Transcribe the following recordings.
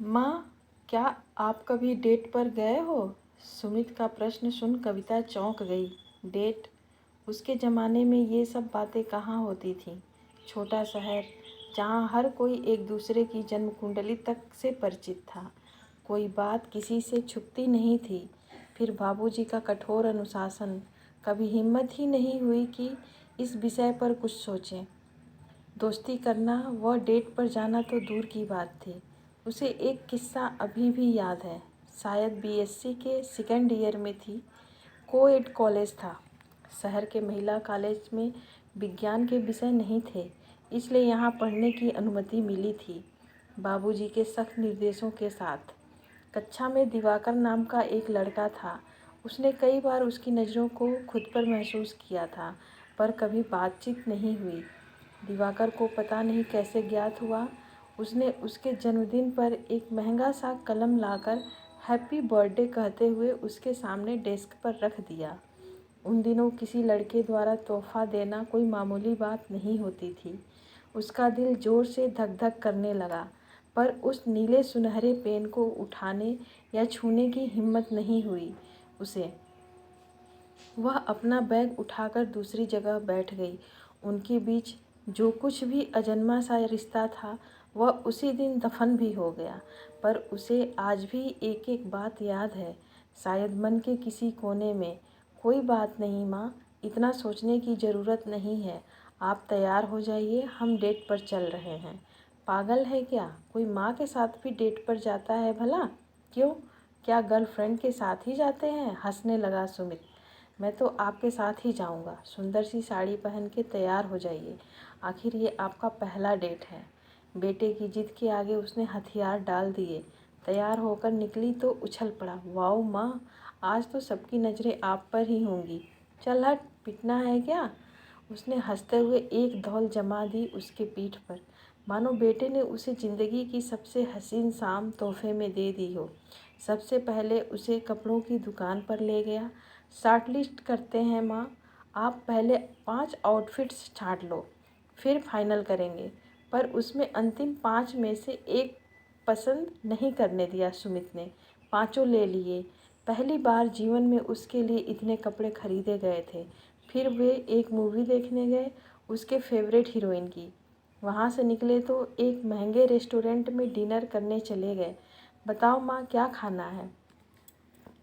माँ, क्या आप कभी डेट पर गए हो? सुमित का प्रश्न सुन कविता चौंक गई। डेट? उसके ज़माने में ये सब बातें कहाँ होती थीं। छोटा शहर जहाँ हर कोई एक दूसरे की जन्म कुंडली तक से परिचित था। कोई बात किसी से छुपती नहीं थी। फिर बाबूजी का कठोर अनुशासन। कभी हिम्मत ही नहीं हुई कि इस विषय पर कुछ सोचें। दोस्ती करना व डेट पर जाना तो दूर की बात थी। उसे एक किस्सा अभी भी याद है। शायद बीएससी के सेकेंड ईयर में थी। कोएड कॉलेज था। शहर के महिला कॉलेज में विज्ञान के विषय नहीं थे, इसलिए यहाँ पढ़ने की अनुमति मिली थी, बाबूजी के सख्त निर्देशों के साथ। कक्षा में दिवाकर नाम का एक लड़का था। उसने कई बार उसकी नज़रों को खुद पर महसूस किया था, पर कभी बातचीत नहीं हुई। दिवाकर को पता नहीं कैसे ज्ञात हुआ। उसने उसके जन्मदिन पर एक महंगा सा कलम लाकर हैप्पी बर्थडे कहते हुए उसके सामने डेस्क पर रख दिया। उन दिनों किसी लड़के द्वारा तोहफा देना कोई मामूली बात नहीं होती थी। उसका दिल जोर से धक धक करने लगा, पर उस नीले सुनहरे पेन को उठाने या छूने की हिम्मत नहीं हुई उसे। वह अपना बैग उठाकर दूसरी जगह बैठ गई। उनके बीच जो कुछ भी अजन्मा सा रिश्ता था वह उसी दिन दफन भी हो गया, पर उसे आज भी एक एक बात याद है, शायद मन के किसी कोने में। कोई बात नहीं माँ, इतना सोचने की ज़रूरत नहीं है। आप तैयार हो जाइए, हम डेट पर चल रहे हैं। पागल है क्या? कोई माँ के साथ भी डेट पर जाता है भला? क्यों, क्या गर्लफ्रेंड के साथ ही जाते हैं? हंसने लगा सुमित। मैं तो आपके साथ ही जाऊंगा। सुंदर सी साड़ी पहन के तैयार हो जाइए, आखिर ये आपका पहला डेट है। बेटे की जिद के आगे उसने हथियार डाल दिए। तैयार होकर निकली तो उछल पड़ा। वाओ माँ, आज तो सबकी नज़रें आप पर ही होंगी। चल हट, पिटना है क्या? उसने हंसते हुए एक धौल जमा दी उसके पीठ पर, मानो बेटे ने उसे ज़िंदगी की सबसे हसीन शाम तोहफे में दे दी हो। सबसे पहले उसे कपड़ों की दुकान पर ले गया। शॉर्ट लिस्ट करते हैं माँ, आप पहले 5 आउटफिट्स छांट लो, फिर फाइनल करेंगे। पर उसमें अंतिम 5 में से एक पसंद नहीं करने दिया सुमित ने। पाँचों ले लिए। पहली बार जीवन में उसके लिए इतने कपड़े खरीदे गए थे। फिर वे एक मूवी देखने गए, उसके फेवरेट हीरोइन की। वहाँ से निकले तो एक महंगे रेस्टोरेंट में डिनर करने चले गए। बताओ माँ, क्या खाना है?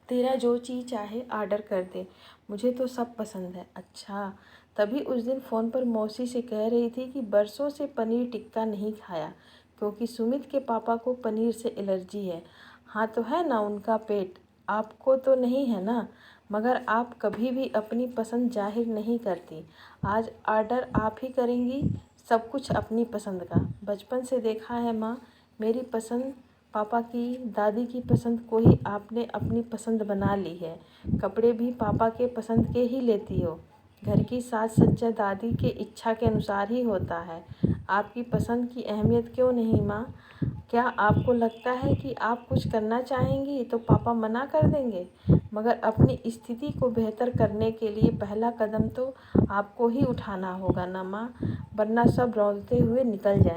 तेरा जो चीज़ चाहे आर्डर कर दे, मुझे तो सब पसंद है। अच्छा, तभी उस दिन फ़ोन पर मौसी से कह रही थी कि बरसों से पनीर टिक्का नहीं खाया, क्योंकि सुमित के पापा को पनीर से एलर्जी है। हाँ तो है ना उनका पेट, आपको तो नहीं है ना? मगर आप कभी भी अपनी पसंद जाहिर नहीं करती। आज ऑर्डर आप ही करेंगी, सब कुछ अपनी पसंद का। बचपन से देखा है माँ, मेरी पसंद पापा की, दादी की पसंद को ही आपने अपनी पसंद बना ली है। कपड़े भी पापा के पसंद के ही लेती हो। घर की साज सज्जा दादी के इच्छा के अनुसार ही होता है। आपकी पसंद की अहमियत क्यों नहीं माँ? क्या आपको लगता है कि आप कुछ करना चाहेंगी तो पापा मना कर देंगे? मगर अपनी स्थिति को बेहतर करने के लिए पहला कदम तो आपको ही उठाना होगा ना माँ, वरना सब रौंदते हुए निकल जाएंगे।